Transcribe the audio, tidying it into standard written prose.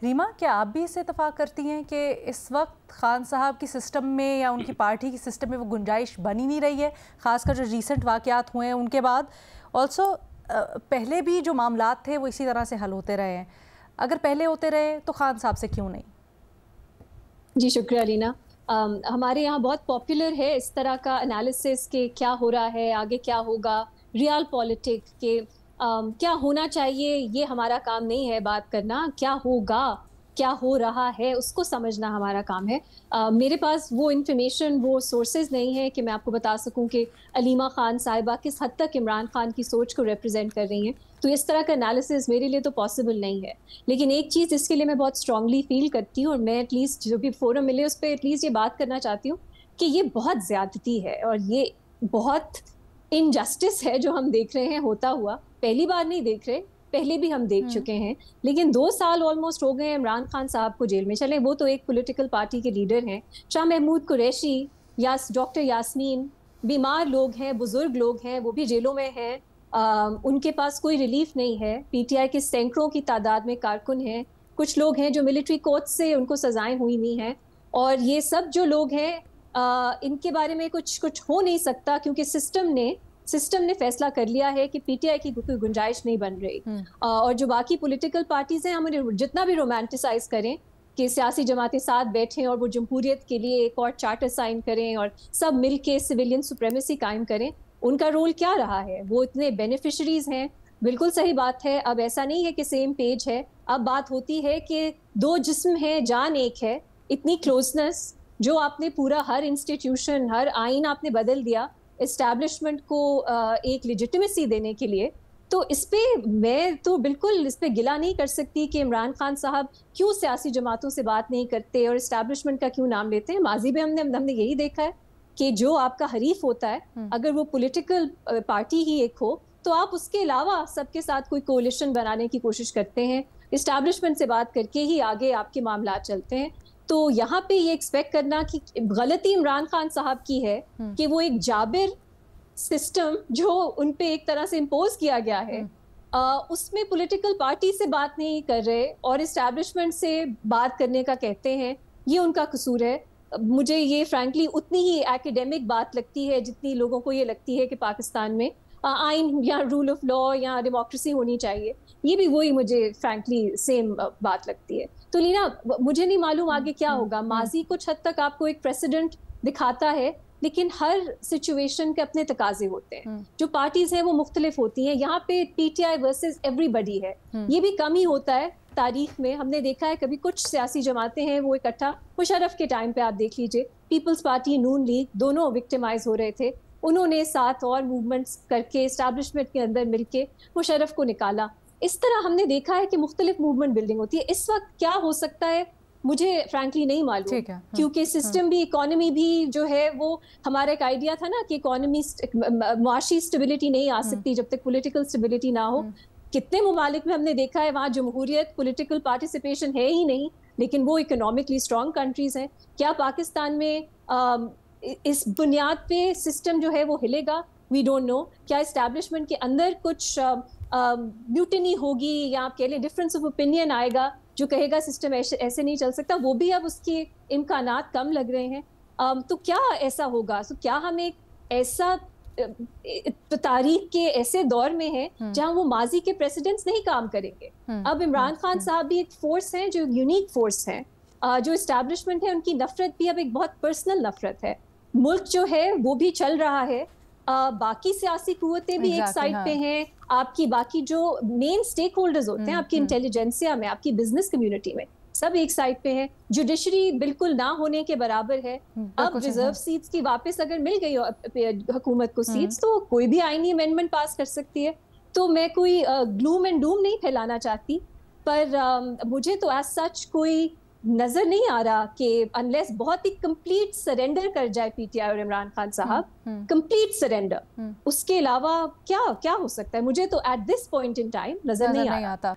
रीमा, क्या आप भी इससे इत्तेफाक करती हैं कि इस वक्त खान साहब की सिस्टम में या उनकी पार्टी की सिस्टम में वो गुंजाइश बनी नहीं रही है, ख़ासकर जो रीसेंट वाक़यात हुए हैं उनके बाद? ऑल्सो पहले भी जो मामलात थे वो इसी तरह से हल होते रहे हैं, अगर पहले होते रहे तो खान साहब से क्यों नहीं? जी शुक्रिया रीना। हमारे यहाँ बहुत पॉपुलर है इस तरह का एनालिसिस कि क्या हो रहा है, आगे क्या होगा, रियल पॉलिटिक्स के क्या होना चाहिए, ये हमारा काम नहीं है बात करना, क्या होगा, क्या हो रहा है उसको समझना हमारा काम है। मेरे पास वो इन्फॉर्मेशन, वो सोर्सेज नहीं है कि मैं आपको बता सकूं कि अलीमा खान साहिबा किस हद तक इमरान खान की सोच को रिप्रेजेंट कर रही हैं, तो इस तरह का एनालिसिस मेरे लिए तो पॉसिबल नहीं है। लेकिन एक चीज़ इसके लिए मैं बहुत स्ट्रांगली फील करती हूँ और मैं एटलीस्ट जो भी फोरम मिले उस पर एटलीस्ट ये बात करना चाहती हूँ कि ये बहुत ज्यादती है और ये बहुत इनजस्टिस है जो हम देख रहे हैं होता हुआ। पहली बार नहीं देख रहे, पहले भी हम देख चुके हैं, लेकिन 2 साल ऑलमोस्ट हो गए इमरान खान साहब को जेल में। चले वो तो एक पॉलिटिकल पार्टी के लीडर हैं, शाह महमूद कुरैशी या डॉक्टर यास्मीन, बीमार लोग हैं, बुजुर्ग लोग हैं, वो भी जेलों में हैं। उनके पास कोई रिलीफ नहीं है। पीटीआई के सैकड़ों की तादाद में कारकुन हैं, कुछ लोग हैं जो मिलिट्री कोर्ट से उनको सजाएं हुई नहीं हैं, और ये सब जो लोग हैं इनके बारे में कुछ हो नहीं सकता क्योंकि सिस्टम ने फैसला कर लिया है कि पीटीआई की कोई गुंजाइश नहीं बन रही। और जो बाकी पॉलिटिकल पार्टीज हैं, हम उन्हें जितना भी रोमांटिसाइज करें कि सियासी जमातें साथ बैठें और वो जमहूरियत के लिए एक और चार्टर साइन करें और सब मिलके सिविलियन सुप्रीमेसी कायम करें, उनका रोल क्या रहा है? वो इतने बेनिफिशरीज हैं, बिल्कुल सही बात है। अब ऐसा नहीं है कि सेम पेज है, अब बात होती है कि दो जिस्म है, जान एक है। इतनी क्लोजनेस जो आपने पूरा हर इंस्टीट्यूशन, हर आइन आपने बदल दिया एस्टैब्लिशमेंट को एक लेजिटिमेसी देने के लिए, तो इस पे मैं तो बिल्कुल इस पे गिला नहीं कर सकती कि इमरान खान साहब क्यों सियासी जमातों से बात नहीं करते और एस्टैब्लिशमेंट का क्यों नाम लेते हैं। माजी में हमने यही देखा है कि जो आपका हरीफ होता है, अगर वो पॉलिटिकल पार्टी ही एक हो, तो आप उसके अलावा सबके साथ कोई कोलिशन बनाने की कोशिश करते हैं, एस्टैब्लिशमेंट से बात करके ही आगे आपके मामला चलते हैं। तो यहाँ पे ये एक्सपेक्ट करना कि गलती इमरान खान साहब की है कि वो एक जाबिर सिस्टम जो उन पे एक तरह से इम्पोज किया गया है, उसमें पॉलिटिकल पार्टी से बात नहीं कर रहे और एस्टैब्लिशमेंट से बात करने का कहते हैं, ये उनका कसूर है। मुझे ये फ्रैंकली उतनी ही एकेडमिक बात लगती है जितनी लोगों को ये लगती है कि पाकिस्तान में आइन या रूल ऑफ लॉ या डेमोक्रेसी होनी चाहिए। ये भी वही मुझे फ्रैंकली सेम बात लगती है। तो लीना, मुझे नहीं मालूम आगे क्या होगा। माजी कुछ हद तक आपको एक प्रेसिडेंट दिखाता है, लेकिन हर सिचुएशन के अपने तकाजे होते हैं। जो पार्टीज हैं वो मुख्तलिफ होती हैं। यहाँ पे पीटीआई वर्सेस एवरीबडी है, ये भी कम ही होता है। तारीख में हमने देखा है कभी कुछ सियासी जमातें हैं वो इकट्ठा, मुशर्रफ के टाइम पे आप देख लीजिए, पीपल्स पार्टी, नून लीग, दोनों विक्टिमाइज हो रहे थे, उन्होंने साथ और मूवमेंट्स करके एस्टैब्लिशमेंट के अंदर मिलके मुशर्रफ को निकाला। इस तरह हमने देखा है कि मुख्तलिफ मूवमेंट बिल्डिंग होती है। इस वक्त क्या हो सकता है मुझे फ्रैंकली नहीं मालूम, क्योंकि सिस्टम भी, इकोनॉमी भी जो है वो, हमारा एक आइडिया था ना कि इकोनॉमी, मुआशी स्टेबिलिटी नहीं आ सकती जब तक पॉलिटिकल स्टेबिलिटी ना हो। कितने ममालिक में हमने देखा है वहाँ जमहूरियत, पॉलिटिकल पार्टिसिपेशन है ही नहीं, लेकिन वो इकोनॉमिकली स्ट्रॉन्ग कंट्रीज हैं। क्या पाकिस्तान में इस बुनियाद पे सिस्टम जो है वो हिलेगा? We don't know. क्या एस्टैब्लिशमेंट के अंदर कुछ म्यूटिनी होगी या आप कह लें डिफरेंस ऑफ ओपिनियन आएगा जो कहेगा सिस्टम ऐसे नहीं चल सकता? वो भी अब उसके इम्कानात कम लग रहे हैं। तो क्या ऐसा होगा? तो क्या हम एक ऐसा तारीख के ऐसे दौर में है जहां वो माजी के प्रेसिडेंट्स नहीं काम करेंगे? अब इमरान खान साहब भी एक फोर्स हैं जो यूनिक फोर्स हैं। जो एस्टैब्लिशमेंट है उनकी नफरत भी अब एक बहुत पर्सनल नफरत है। मुल्क जो है वो भी चल रहा है, बाकी सियासी कुव्वतें भी एक साइड पे हैं, आपकी बाकी जो मेन स्टेक होल्डर्स होते हैं आपकी इंटेलिजेंसिया में, आपकी बिजनेस कम्युनिटी में, सब एक साइड पे हैं। जुडिशरी बिल्कुल ना होने के बराबर है। अब रिजर्व सीट्स की वापस अगर मिल गई हुकूमत को सीट्स, तो कोई भी आईनी अमेंडमेंट पास कर सकती है। तो मैं कोई ग्लूम एंड डूम नहीं फैलाना चाहती, पर मुझे तो एज सच कोई नजर नहीं आ रहा कि अनलेस बहुत ही कंप्लीट सरेंडर कर जाए पीटीआई और इमरान खान साहब, कंप्लीट सरेंडर, उसके अलावा क्या क्या हो सकता है? मुझे तो at this point in time नजर नहीं आता।